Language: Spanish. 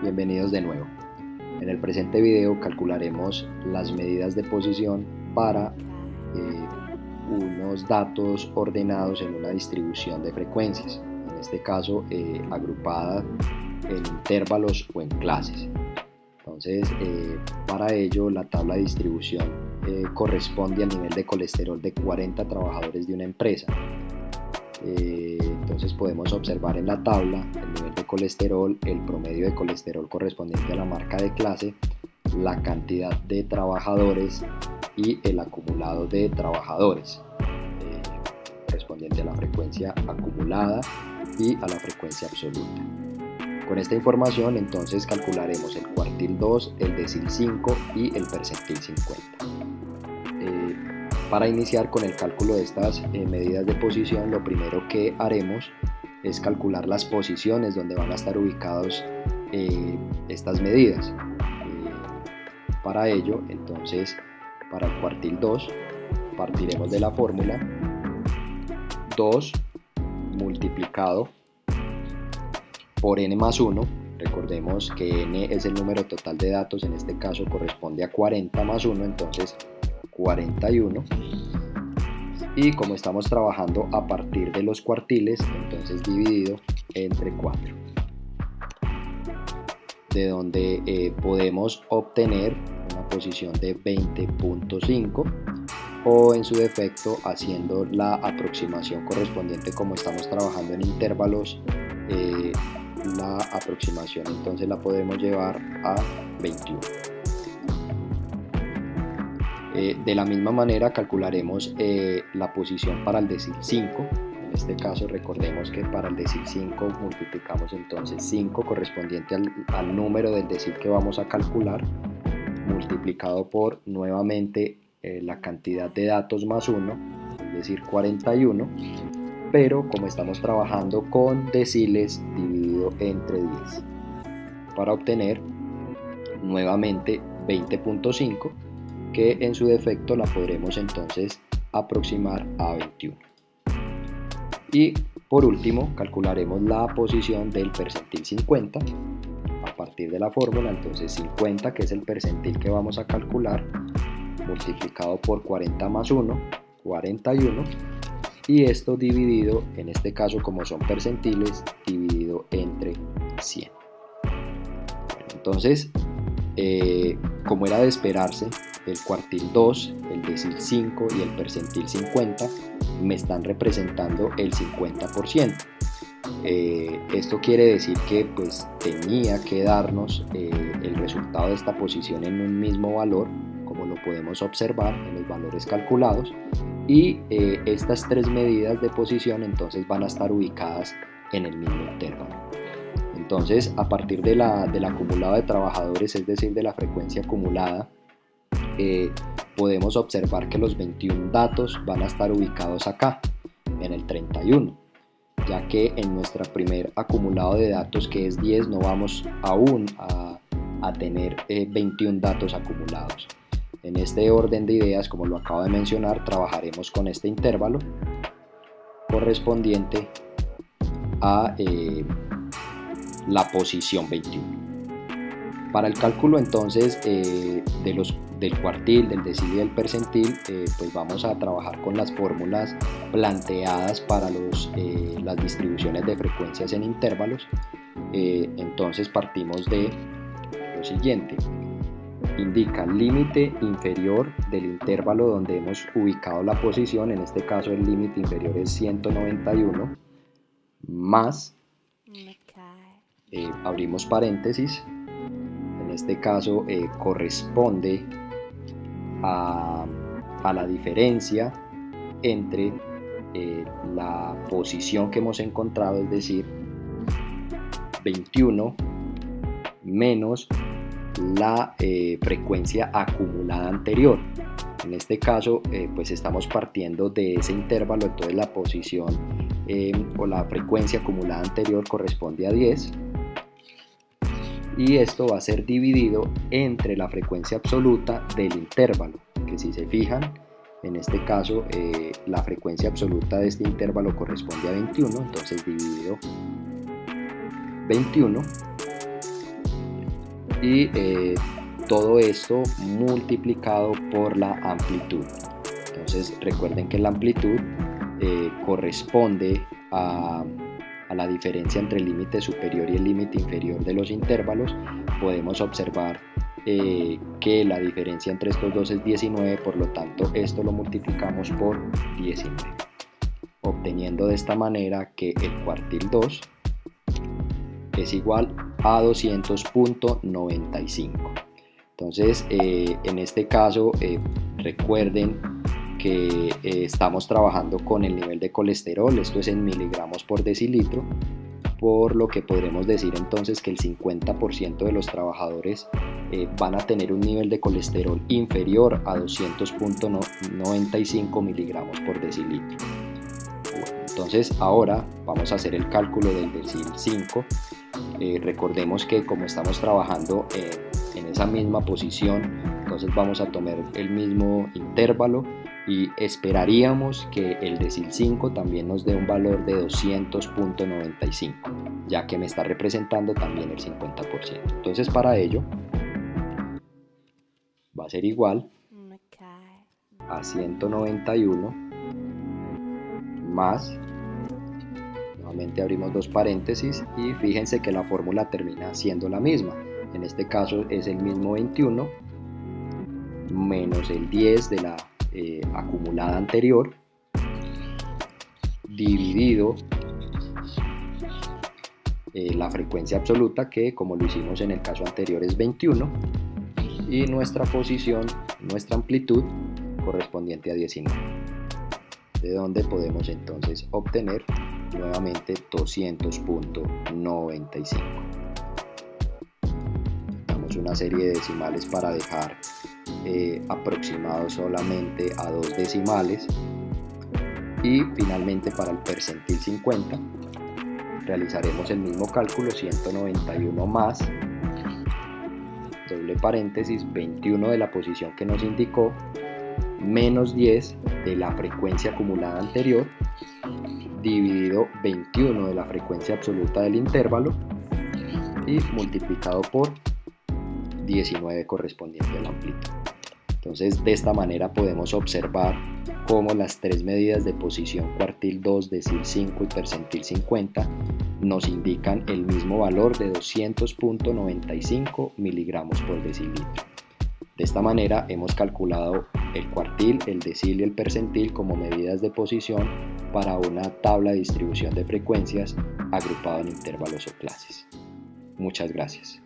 Bienvenidos de nuevo. En el presente video calcularemos las medidas de posición para unos datos ordenados en una distribución de frecuencias, en este caso agrupada en intervalos o en clases. Entonces, para ello la tabla de distribución corresponde al nivel de colesterol de 40 trabajadores de una empresa. Entonces podemos observar en la tabla el nivel de colesterol, el promedio de colesterol correspondiente a la marca de clase, la cantidad de trabajadores y el acumulado de trabajadores correspondiente a la frecuencia acumulada y a la frecuencia absoluta. Con esta información entonces calcularemos el cuartil 2, el decil 5 y el percentil 50. Para iniciar con el cálculo de estas medidas de posición, lo primero que haremos es calcular las posiciones donde van a estar ubicados estas medidas. Para ello, entonces, para el cuartil 2, partiremos de la fórmula 2 multiplicado por n más 1. Recordemos que n es el número total de datos, en este caso corresponde a 40 más 1, entonces 41, y como estamos trabajando a partir de los cuartiles, entonces dividido entre 4, de donde podemos obtener una posición de 20.5, o en su defecto haciendo la aproximación correspondiente, como estamos trabajando en intervalos, la aproximación entonces la podemos llevar a 21. De la misma manera calcularemos la posición para el decil 5. En este caso recordemos que para el decil 5 multiplicamos entonces 5 correspondiente al número del decil que vamos a calcular, multiplicado por nuevamente la cantidad de datos más 1, es decir 41, pero como estamos trabajando con deciles, dividido entre 10 para obtener nuevamente 20.5, que en su defecto la podremos entonces aproximar a 21. Y por último calcularemos la posición del percentil 50 a partir de la fórmula. Entonces 50, que es el percentil que vamos a calcular, multiplicado por 40 más 1, 41, y esto dividido, en este caso como son percentiles, dividido entre 100. Entonces, como era de esperarse, el cuartil 2, el decil 5 y el percentil 50 me están representando el 50%. Esto quiere decir que pues tenía que darnos el resultado de esta posición en un mismo valor, como lo podemos observar en los valores calculados, y estas tres medidas de posición entonces van a estar ubicadas en el mismo intervalo. Entonces, a partir del acumulado de trabajadores, es decir, de la frecuencia acumulada, podemos observar que los 21 datos van a estar ubicados acá, en el 31, ya que en nuestro primer acumulado de datos, que es 10, no vamos aún a tener 21 datos acumulados. En este orden de ideas, como lo acabo de mencionar, trabajaremos con este intervalo correspondiente a la posición 21. Para el cálculo entonces del cuartil, del decil y del percentil, pues vamos a trabajar con las fórmulas planteadas para las distribuciones de frecuencias en intervalos. Entonces partimos de lo siguiente: indica límite inferior del intervalo donde hemos ubicado la posición, en este caso el límite inferior es 191, más, abrimos paréntesis, en este caso corresponde a la diferencia entre la posición que hemos encontrado, es decir, 21 menos la frecuencia acumulada anterior. En este caso pues estamos partiendo de ese intervalo, entonces la posición o la frecuencia acumulada anterior corresponde a 10, y esto va a ser dividido entre la frecuencia absoluta del intervalo, que si se fijan En este caso, la frecuencia absoluta de este intervalo corresponde a 21, entonces divido 21 y todo esto multiplicado por la amplitud. Entonces recuerden que la amplitud corresponde a la diferencia entre el límite superior y el límite inferior de los intervalos. Podemos observar que la diferencia entre estos dos es 19, por lo tanto esto lo multiplicamos por 19, obteniendo de esta manera que el cuartil 2 es igual a 200.95. Entonces en este caso recuerden que estamos trabajando con el nivel de colesterol, esto es en miligramos por decilitro, por lo que podremos decir entonces que el 50% de los trabajadores van a tener un nivel de colesterol inferior a 200.95 miligramos por decilitro. Bueno, entonces ahora vamos a hacer el cálculo del decil 5. Recordemos que como estamos trabajando en esa misma posición, entonces vamos a tomar el mismo intervalo y esperaríamos que el decil 5 también nos dé un valor de 200.95, ya que me está representando también el 50%. Entonces para ello va a ser igual a 191 más, nuevamente abrimos dos paréntesis y fíjense que la fórmula termina siendo la misma. En este caso es el mismo 21 menos el 10 de la acumulada anterior dividido la frecuencia absoluta, que como lo hicimos en el caso anterior es 21, y nuestra posición, nuestra amplitud correspondiente a 19, de donde podemos entonces obtener nuevamente 200.95. Damos una serie de decimales para dejar aproximado solamente a 2 decimales, y finalmente para el percentil 50 realizaremos el mismo cálculo, 191 más, doble paréntesis, 21 de la posición que nos indicó, menos 10 de la frecuencia acumulada anterior, dividido 21 de la frecuencia absoluta del intervalo y multiplicado por 19 correspondiente a la amplitud. Entonces de esta manera podemos observar cómo las tres medidas de posición cuartil 2, decil 5 y percentil 50 nos indican el mismo valor de 200.95 miligramos por decilitro. De esta manera hemos calculado el cuartil, el decil y el percentil como medidas de posición para una tabla de distribución de frecuencias agrupado en intervalos o clases. Muchas gracias.